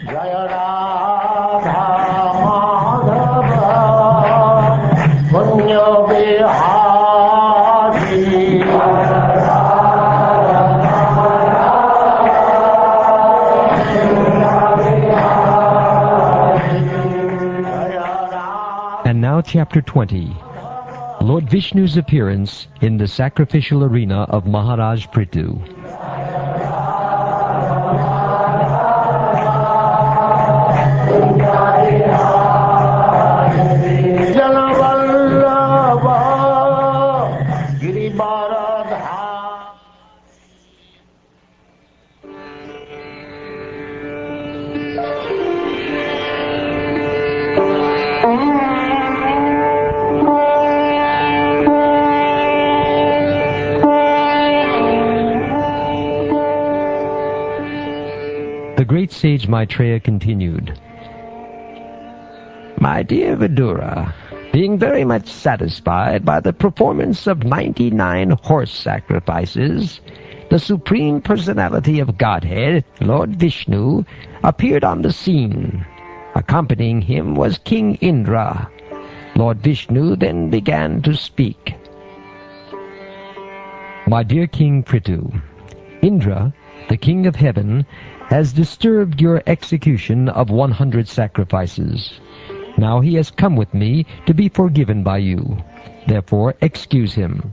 Jaya Radha Madhava Punya Vihari And now Chapter 20. Lord Vishnu's appearance in the sacrificial arena of Maharaja Pritu. The great sage Maitreya continued, "My dear Vidura, being very much satisfied by the performance of 99 horse sacrifices, the Supreme Personality of Godhead, Lord Vishnu, appeared on the scene. Accompanying him was King Indra. Lord Vishnu then began to speak. My dear King Prithu, Indra, the King of Heaven, has disturbed your execution of 100 sacrifices. Now he has come with me to be forgiven by you. Therefore excuse him.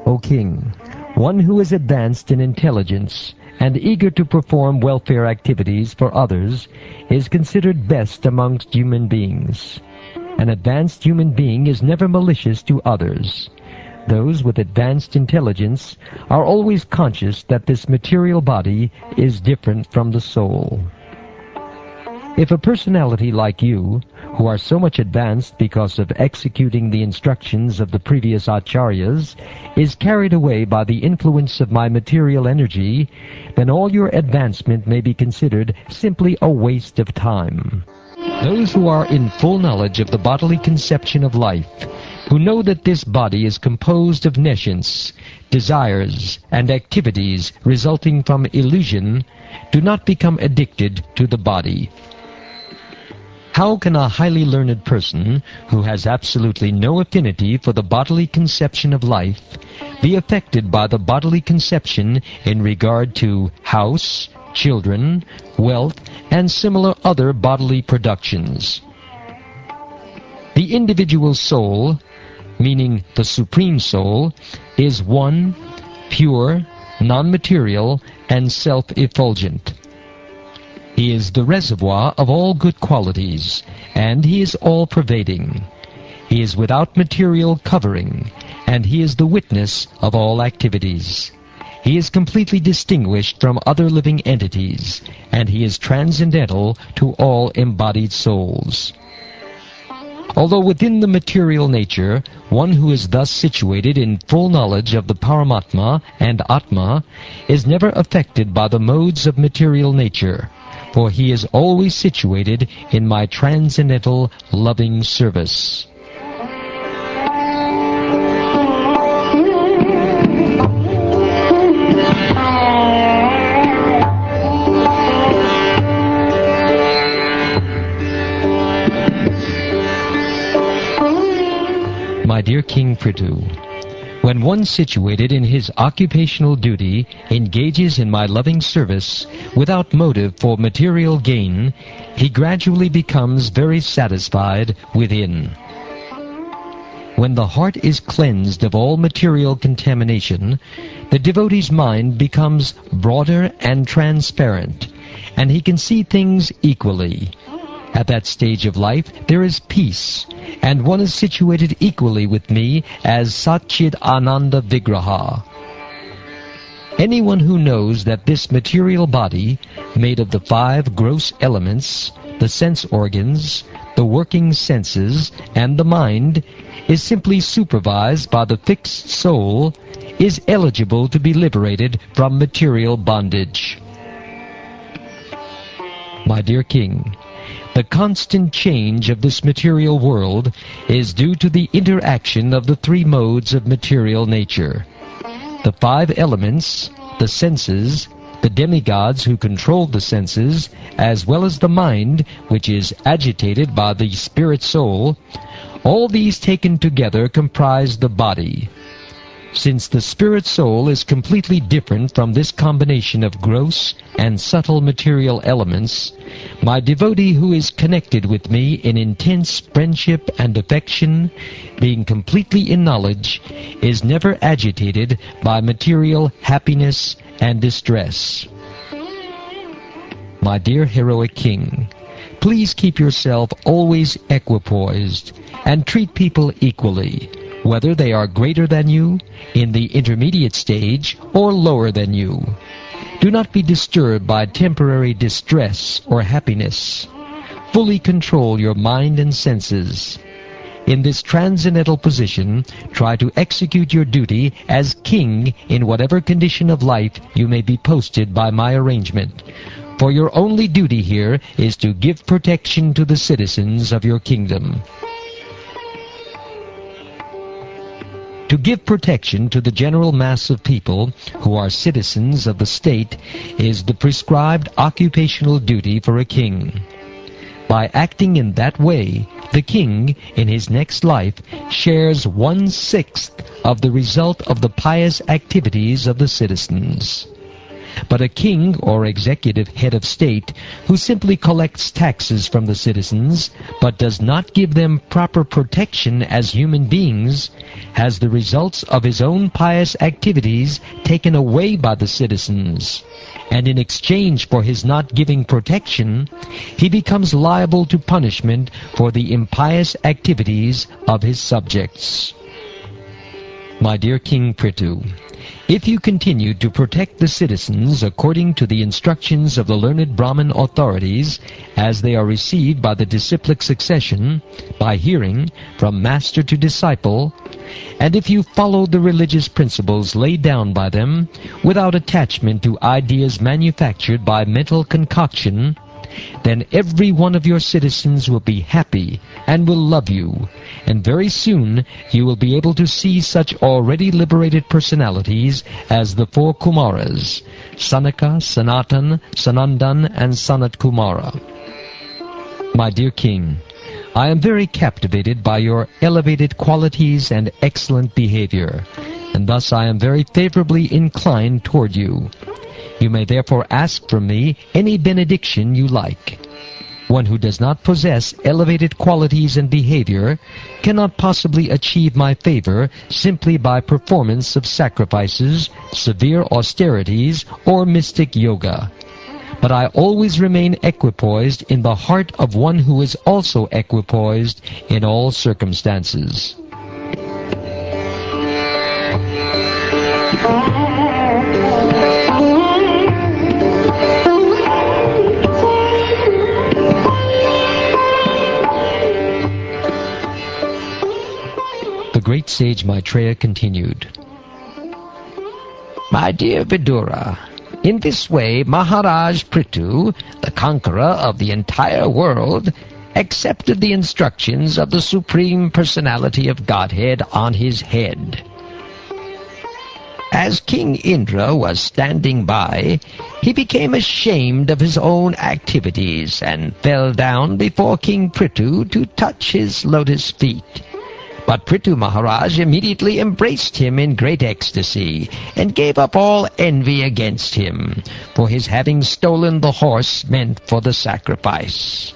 O King, one who is advanced in intelligence and eager to perform welfare activities for others is considered best amongst human beings. An advanced human being is never malicious to others. Those with advanced intelligence are always conscious that this material body is different from the soul. If a personality like you, who are so much advanced because of executing the instructions of the previous acharyas, is carried away by the influence of my material energy, then all your advancement may be considered simply a waste of time. Those who are in full knowledge of the bodily conception of life, who know that this body is composed of nescience, desires, and activities resulting from illusion, do not become addicted to the body. How can a highly learned person, who has absolutely no affinity for the bodily conception of life, be affected by the bodily conception in regard to house, children, wealth, and similar other bodily productions? The individual soul, meaning the Supreme Soul, is one, pure, non-material, and self-effulgent. He is the reservoir of all good qualities, and he is all-pervading. He is without material covering, and he is the witness of all activities. He is completely distinguished from other living entities, and he is transcendental to all embodied souls. Although within the material nature, one who is thus situated in full knowledge of the Paramatma and Atma is never affected by the modes of material nature, for he is always situated in my transcendental loving service. My dear King Prithu, when one situated in his occupational duty engages in my loving service without motive for material gain, he gradually becomes very satisfied within. When the heart is cleansed of all material contamination, the devotee's mind becomes broader and transparent, and he can see things equally. At that stage of life there is peace, and one is situated equally with me as Satchid Ananda Vigraha. Anyone who knows that this material body, made of the 5 gross elements, the sense organs, the working senses, and the mind, is simply supervised by the fixed soul, is eligible to be liberated from material bondage. My dear King, the constant change of this material world is due to the interaction of the 3 modes of material nature. The 5 elements, the senses, the demigods who control the senses, as well as the mind, which is agitated by the spirit soul, all these taken together comprise the body. Since the spirit soul is completely different from this combination of gross and subtle material elements, my devotee who is connected with me in intense friendship and affection, being completely in knowledge, is never agitated by material happiness and distress. My dear heroic king, please keep yourself always equipoised and treat people equally, whether they are greater than you, in the intermediate stage, or lower than you. Do not be disturbed by temporary distress or happiness. Fully control your mind and senses. In this transcendental position, try to execute your duty as king in whatever condition of life you may be posted by my arrangement. For your only duty here is to give protection to the citizens of your kingdom. To give protection to the general mass of people who are citizens of the state is the prescribed occupational duty for a king. By acting in that way, the king, in his next life, shares 1/6 of the result of the pious activities of the citizens. But a king or executive head of state who simply collects taxes from the citizens but does not give them proper protection as human beings has the results of his own pious activities taken away by the citizens, and in exchange for his not giving protection, he becomes liable to punishment for the impious activities of his subjects. My dear King Prithu, if you continue to protect the citizens according to the instructions of the learned Brahmin authorities as they are received by the disciplic succession, by hearing, from master to disciple, and if you follow the religious principles laid down by them without attachment to ideas manufactured by mental concoction, then every one of your citizens will be happy and will love you, and very soon you will be able to see such already liberated personalities as the 4 Kumaras, Sanaka, Sanatan, Sanandan, and Sanat Kumara. My dear King, I am very captivated by your elevated qualities and excellent behavior, and thus I am very favorably inclined toward you. You may therefore ask from me any benediction you like. One who does not possess elevated qualities and behavior cannot possibly achieve my favor simply by performance of sacrifices, severe austerities, or mystic yoga. But I always remain equipoised in the heart of one who is also equipoised in all circumstances. The great sage Maitreya continued, My dear Vidura, in this way Maharaja Pritu, the conqueror of the entire world, accepted the instructions of the Supreme Personality of Godhead on his head. As King Indra was standing by, he became ashamed of his own activities and fell down before King Prithu to touch his lotus feet. But Prithu Maharaj immediately embraced him in great ecstasy, and gave up all envy against him, for his having stolen the horse meant for the sacrifice.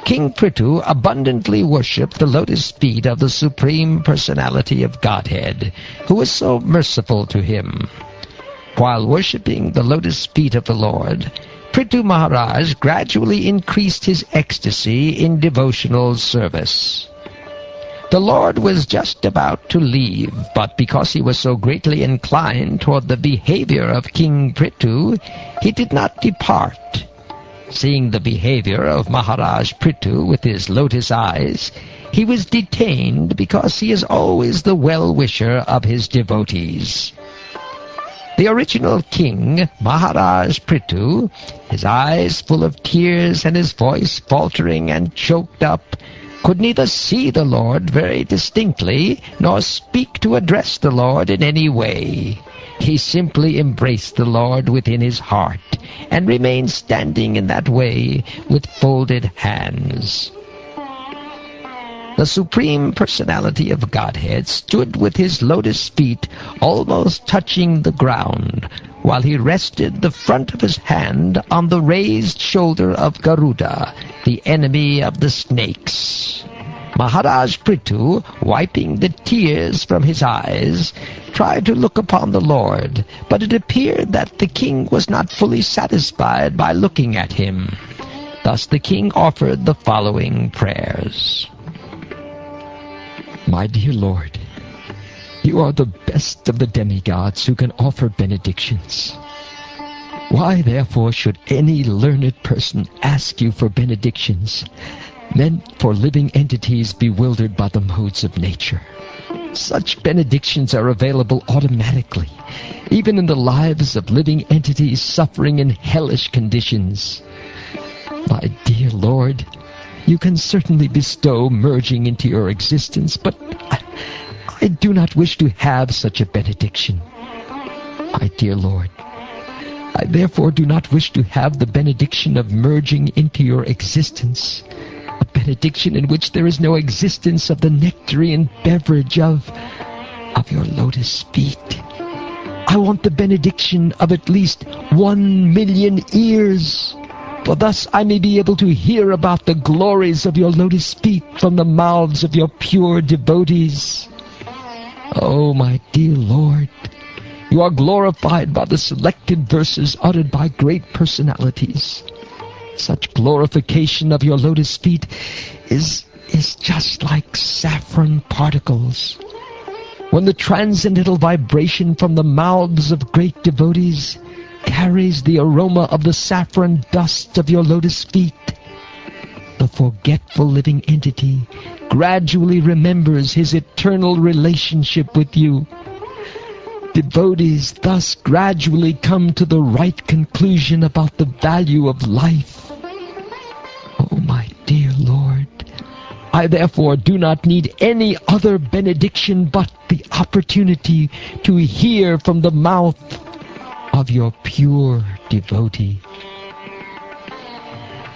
King Prithu abundantly worshipped the lotus feet of the Supreme Personality of Godhead, who was so merciful to him. While worshipping the lotus feet of the Lord, Prithu Maharaj gradually increased his ecstasy in devotional service. The Lord was just about to leave, but because he was so greatly inclined toward the behavior of King Prithu, he did not depart. Seeing the behavior of Maharaj Pritu with his lotus eyes, he was detained because he is always the well-wisher of his devotees. The original king, Maharaj Pritu, his eyes full of tears and his voice faltering and choked up, could neither see the Lord very distinctly, nor speak to address the Lord in any way. He simply embraced the Lord within his heart and remained standing in that way with folded hands. The Supreme Personality of Godhead stood with his lotus feet almost touching the ground, while he rested the front of his hand on the raised shoulder of Garuda, the enemy of the snakes. Maharaja Pritu, wiping the tears from his eyes, tried to look upon the Lord, but it appeared that the king was not fully satisfied by looking at him. Thus the king offered the following prayers. My dear Lord, you are the best of the demigods who can offer benedictions. Why, therefore, should any learned person ask you for benedictions meant for living entities bewildered by the modes of nature? Such benedictions are available automatically, even in the lives of living entities suffering in hellish conditions. My dear Lord, you can certainly bestow merging into your existence, but I do not wish to have such a benediction. My dear Lord, I therefore do not wish to have the benediction of merging into your existence, a benediction in which there is no existence of the nectarine beverage of your lotus feet. I want the benediction of at least 1,000,000 ears, for thus I may be able to hear about the glories of your lotus feet from the mouths of your pure devotees. Oh, my dear Lord, you are glorified by the selected verses uttered by great personalities. Such glorification of your lotus feet is just like saffron particles. When the transcendental vibration from the mouths of great devotees carries the aroma of the saffron dust of your lotus feet, the forgetful living entity gradually remembers his eternal relationship with you. Devotees thus gradually come to the right conclusion about the value of life. Oh, my dear Lord, I therefore do not need any other benediction but the opportunity to hear from the mouth of your pure devotee.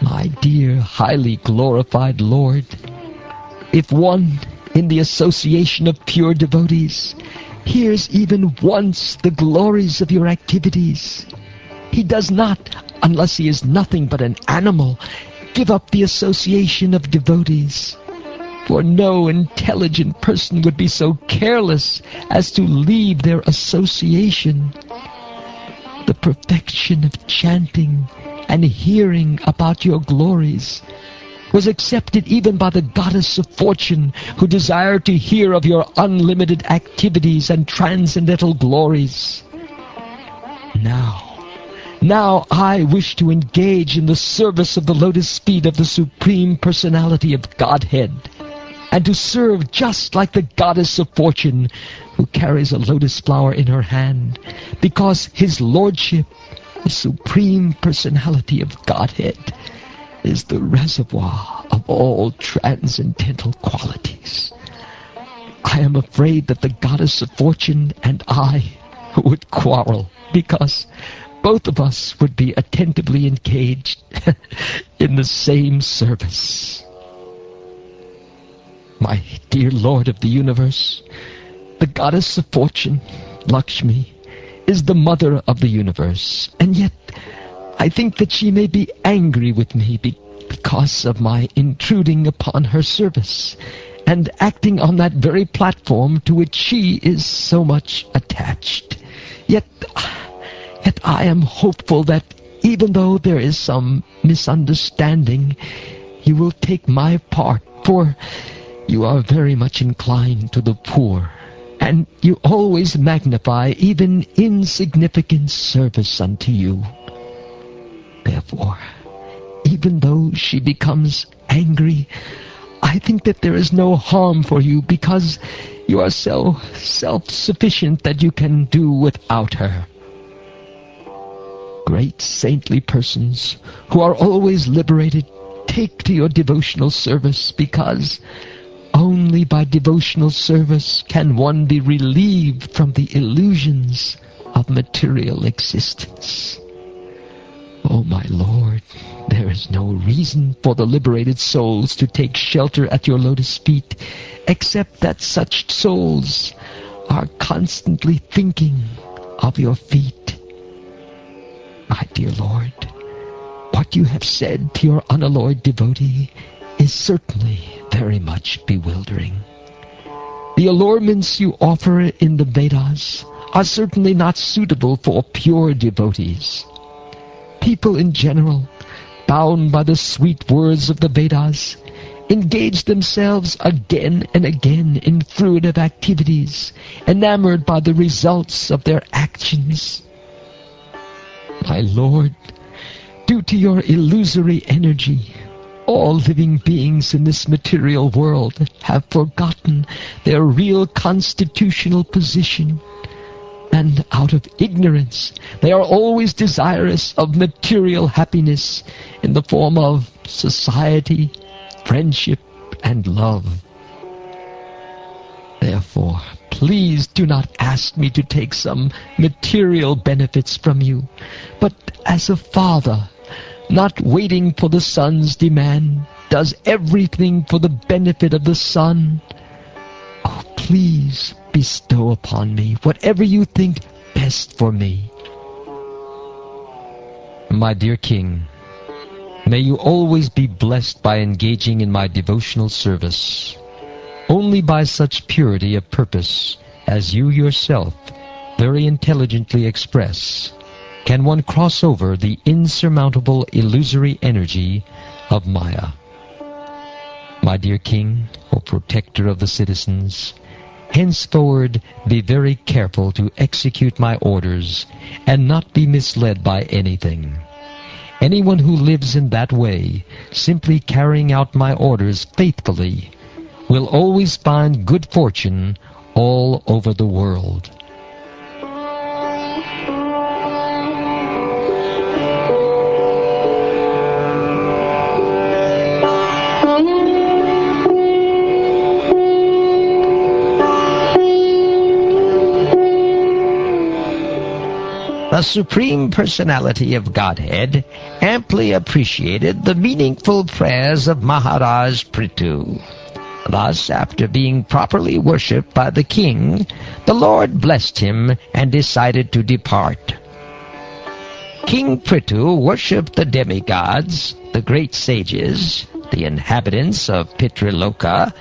My dear, highly glorified Lord, if one in the association of pure devotees hears even once the glories of your activities, he does not, unless he is nothing but an animal, give up the association of devotees. For no intelligent person would be so careless as to leave their association. The perfection of chanting and hearing about your glories was accepted even by the goddess of fortune, who desired to hear of your unlimited activities and transcendental glories. Now I wish to engage in the service of the lotus feet of the Supreme Personality of Godhead, and to serve just like the goddess of fortune, who carries a lotus flower in her hand, because his lordship, the Supreme Personality of Godhead, is the reservoir of all transcendental qualities. I am afraid that the goddess of fortune and I would quarrel, because both of us would be attentively engaged in the same service. My dear Lord of the universe, the goddess of fortune, Lakshmi, is the mother of the universe, and yet I think that she may be angry with me because of my intruding upon her service and acting on that very platform to which she is so much attached. Yet I am hopeful that even though there is some misunderstanding, you will take my part, for you are very much inclined to the poor, and you always magnify even insignificant service unto you. Therefore, even though she becomes angry, I think that there is no harm for you, because you are so self-sufficient that you can do without her. Great saintly persons who are always liberated, take to your devotional service, because only by devotional service can one be relieved from the illusions of material existence. O my Lord, there is no reason for the liberated souls to take shelter at your lotus feet, except that such souls are constantly thinking of your feet. My dear Lord, what you have said to your unalloyed devotee is certainly very much bewildering. The allurements you offer in the Vedas are certainly not suitable for pure devotees. People in general, bound by the sweet words of the Vedas, engage themselves again and again in fruitive activities, enamored by the results of their actions. My Lord, due to your illusory energy, all living beings in this material world have forgotten their real constitutional position, and out of ignorance they are always desirous of material happiness in the form of society, friendship, and love. Therefore, please do not ask me to take some material benefits from you, but as a father, not waiting for the son's demand, does everything for the benefit of the son. Oh, please bestow upon me whatever you think best for me. My dear King, may you always be blessed by engaging in my devotional service. Only by such purity of purpose as you yourself very intelligently express can one cross over the insurmountable illusory energy of Maya. My dear King, O protector of the citizens, henceforward be very careful to execute my orders and not be misled by anything. Anyone who lives in that way, simply carrying out my orders faithfully, will always find good fortune all over the world. The Supreme Personality of Godhead amply appreciated the meaningful prayers of Maharaja Pritu. Thus, after being properly worshipped by the king, the Lord blessed him and decided to depart. King Prithu worshipped the demigods, the great sages, the inhabitants of Pitriloka,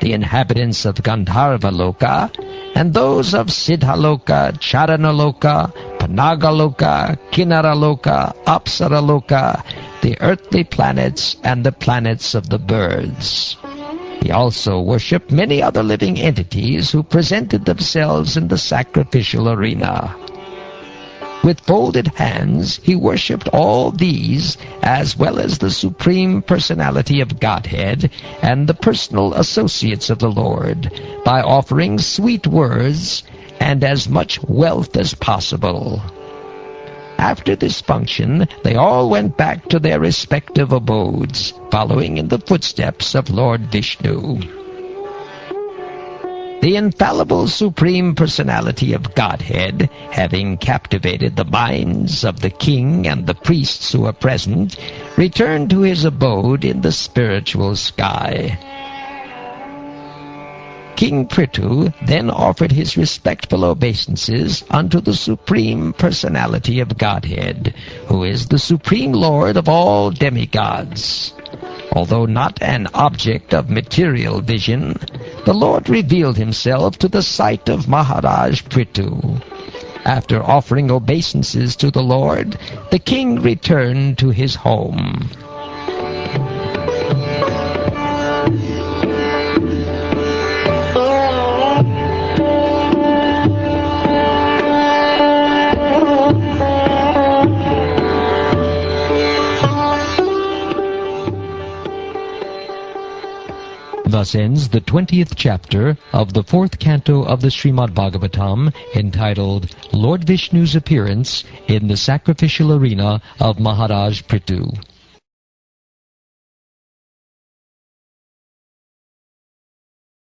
the inhabitants of Gandharva-loka, and those of Siddhaloka, Charanaloka, Panagaloka, Kinnaraloka, Apsaraloka, the earthly planets, and the planets of the birds. He also worshipped many other living entities who presented themselves in the sacrificial arena. With folded hands, he worshipped all these, as well as the Supreme Personality of Godhead and the personal associates of the Lord, by offering sweet words and as much wealth as possible. After this function, they all went back to their respective abodes, following in the footsteps of Lord Vishnu. The infallible Supreme Personality of Godhead, having captivated the minds of the king and the priests who were present, returned to his abode in the spiritual sky. King Prithu then offered his respectful obeisances unto the Supreme Personality of Godhead, who is the Supreme Lord of all demigods. Although not an object of material vision, the Lord revealed himself to the sight of Maharaja Pritu. After offering obeisances to the Lord, the king returned to his home. Thus ends the 20th chapter of the 4th canto of the Srimad Bhagavatam, entitled Lord Vishnu's Appearance in the Sacrificial Arena of Maharaja Pritu.